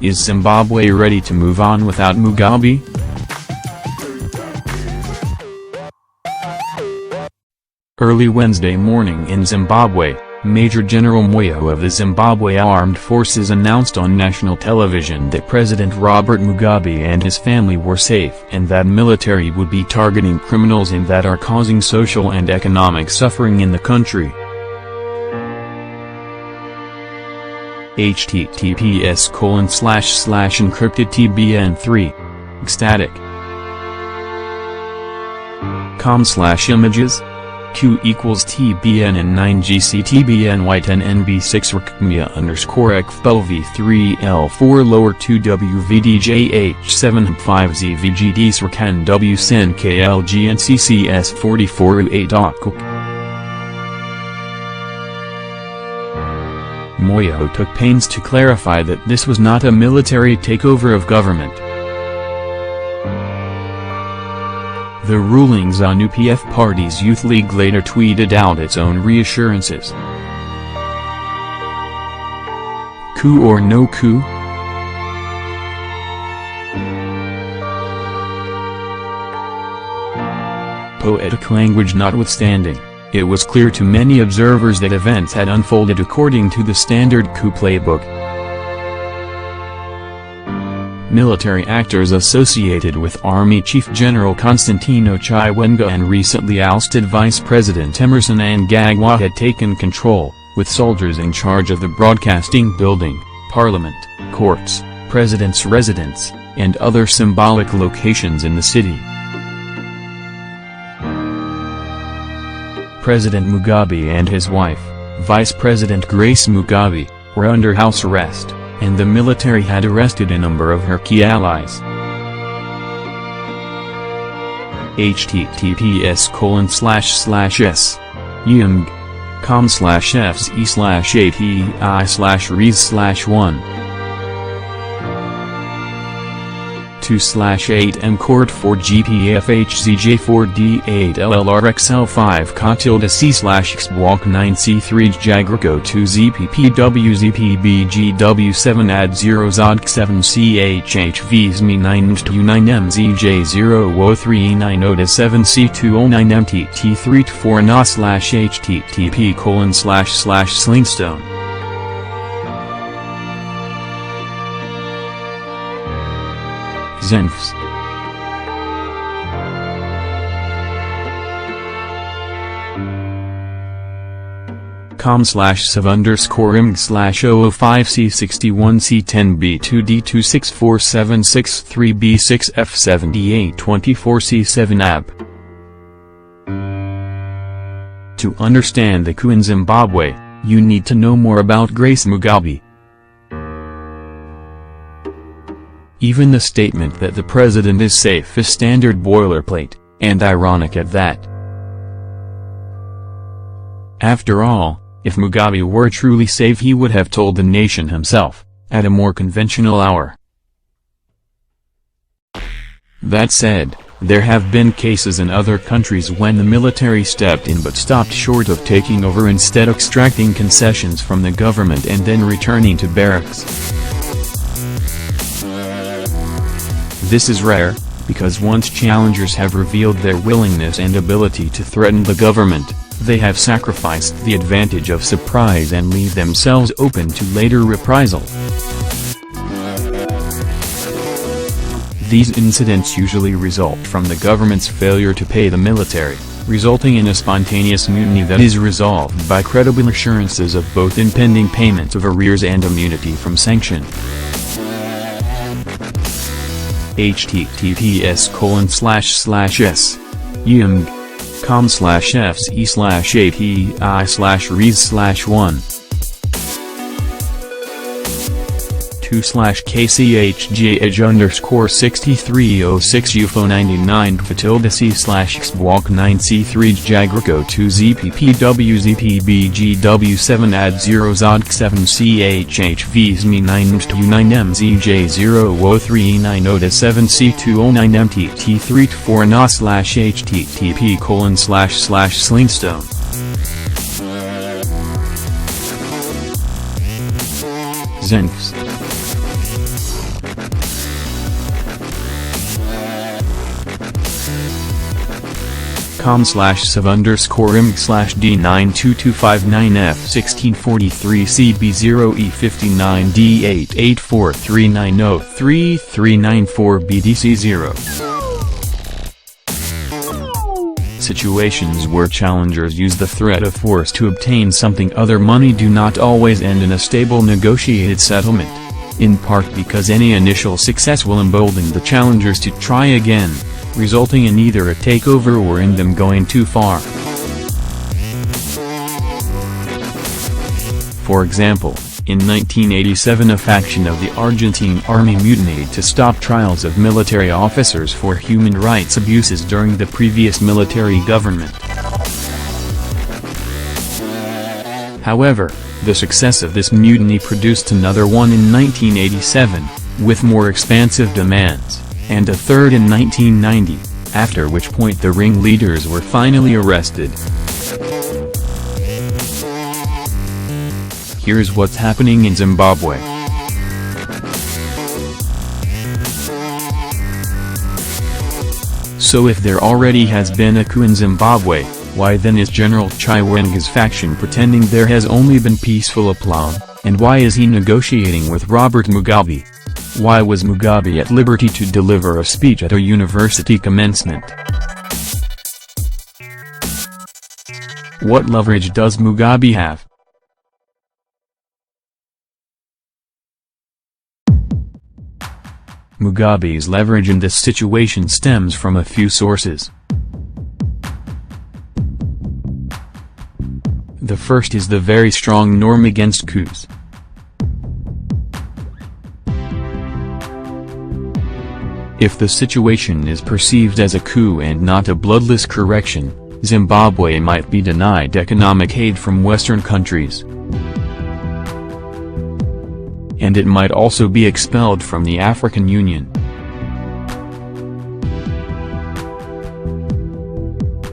Is Zimbabwe ready to move on without Mugabe? Early Wednesday morning in Zimbabwe, Major General Moyo of the Zimbabwe Armed Forces announced on national television that President Robert Mugabe and his family were safe and that military would be targeting criminals and that are causing social and economic suffering in the country. https://encrypted tbn3 ecstatic com/images Q equals TBN and 9GC TBN white NB6 RKMIA _XPLV3L4 lower 2WVDJH7 5ZVGD SRCAN WSIN KLGNCCS 44U8. Moyo took pains to clarify that this was not a military takeover of government. The ruling ZANU-PF Party's Youth League later tweeted out its own reassurances. Coup or no coup? Poetic language notwithstanding, it was clear to many observers that events had unfolded according to the standard coup playbook. Military actors associated with Army Chief General Constantino Chiwenga and recently ousted Vice President Emmerson Mnangagwa had taken control, with soldiers in charge of the broadcasting building, parliament, courts, president's residence, and other symbolic locations in the city. President Mugabe and his wife, Vice President Grace Mugabe, were under house arrest, and the military had arrested a number of her key allies. https://yimg.com/fze/api/res/1 2/8 mcord 4 gpfhzj4d8llrxl5 c/xwalk 9c3 jagraco 2 zppwzpbgw7 ad 0 zodk 7 chhvsme 9 9 oda 7 c209 mtt3 4 na/http://slingstone Zenfs com/img/005C61C10B2D2647663B6F7824C7 To understand the coup in Zimbabwe, you need to know more about Grace Mugabe. Even the statement that the president is safe is standard boilerplate, and ironic at that. After all, if Mugabe were truly safe he would have told the nation himself, at a more conventional hour. That said, there have been cases in other countries when the military stepped in but stopped short of taking over, instead extracting concessions from the government and then returning to barracks. This is rare, because once challengers have revealed their willingness and ability to threaten the government, they have sacrificed the advantage of surprise and leave themselves open to later reprisal. These incidents usually result from the government's failure to pay the military, resulting in a spontaneous mutiny that is resolved by credible assurances of both impending payment of arrears and immunity from sanction. https://yimg.com/fze/api/res/1 2/kchgh_6306 ufo99 c/xwalk9c3 jagraco 2 zppwzpbgw7 ad 0 zodk 7 chhvsme 9 mzj003 oda 7 c209 mtt3 4 na/http://slingstone Zenfs com/sub_sim/D922599F1643CB0E59D88439033994BDC0. Situations where challengers use the threat of force to obtain something other money do not always end in a stable negotiated settlement, in part because any initial success will embolden the challengers to try again, resulting in either a takeover or in them going too far. For example, in 1987 a faction of the Argentine army mutinied to stop trials of military officers for human rights abuses during the previous military government. However, the success of this mutiny produced another one in 1987, with more expansive demands, and a third in 1990, after which point the ringleaders were finally arrested. Here's what's happening in Zimbabwe. So if there already has been a coup in Zimbabwe, why then is General Chiwenga's faction pretending there has only been peaceful aplomb, and why is he negotiating with Robert Mugabe? Why was Mugabe at liberty to deliver a speech at a university commencement? What leverage does Mugabe have? Mugabe's leverage in this situation stems from a few sources. The first is the very strong norm against coups. If the situation is perceived as a coup and not a bloodless correction, Zimbabwe might be denied economic aid from Western countries. And it might also be expelled from the African Union.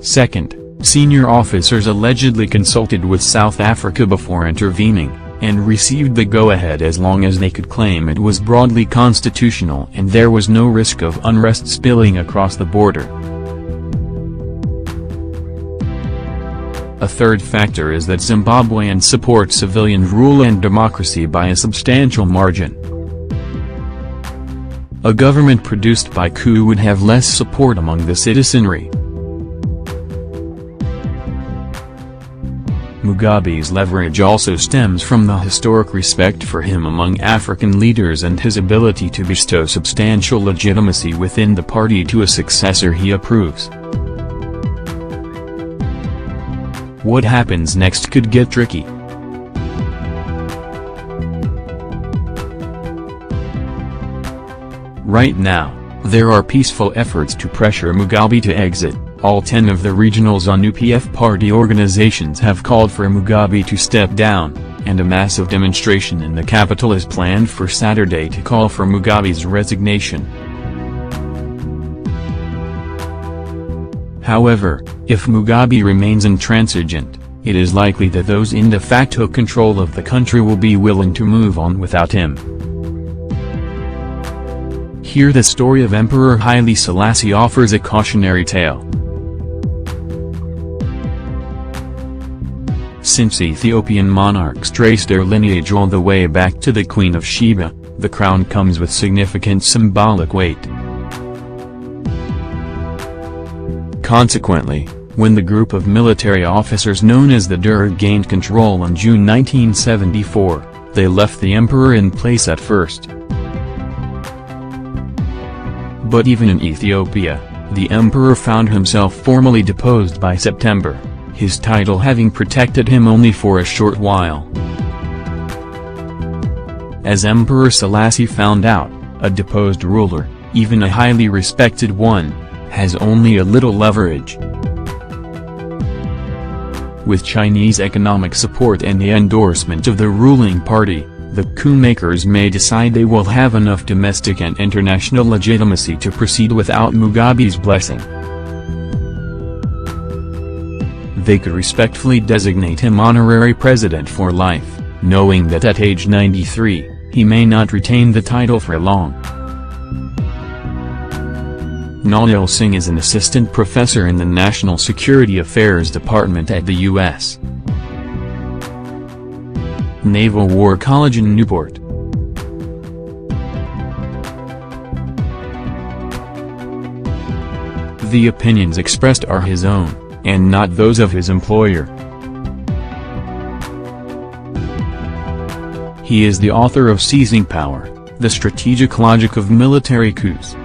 Second, senior officers allegedly consulted with South Africa before intervening, and received the go-ahead as long as they could claim it was broadly constitutional and there was no risk of unrest spilling across the border. A third factor is that Zimbabweans support civilian rule and democracy by a substantial margin. A government produced by coup would have less support among the citizenry. Mugabe's leverage also stems from the historic respect for him among African leaders and his ability to bestow substantial legitimacy within the party to a successor he approves. What happens next could get tricky. Right now, there are peaceful efforts to pressure Mugabe to exit. All 10 of the regional ZANU-PF party organizations have called for Mugabe to step down, and a massive demonstration in the capital is planned for Saturday to call for Mugabe's resignation. However, if Mugabe remains intransigent, it is likely that those in de facto control of the country will be willing to move on without him. Here the story of Emperor Haile Selassie offers a cautionary tale. Since Ethiopian monarchs trace their lineage all the way back to the Queen of Sheba, the crown comes with significant symbolic weight. Consequently, when the group of military officers known as the Derg gained control in June 1974, they left the emperor in place at first. But even in Ethiopia, the emperor found himself formally deposed by September, his title having protected him only for a short while. As Emperor Selassie found out, a deposed ruler, even a highly respected one, has only a little leverage. With Chinese economic support and the endorsement of the ruling party, the coup makers may decide they will have enough domestic and international legitimacy to proceed without Mugabe's blessing. They could respectfully designate him honorary president for life, knowing that at age 93, he may not retain the title for long. Naunil Singh is an assistant professor in the National Security Affairs Department at the U.S. Naval War College in Newport. The opinions expressed are his own, and not those of his employer. He is the author of Seizing Power: The Strategic Logic of Military Coups.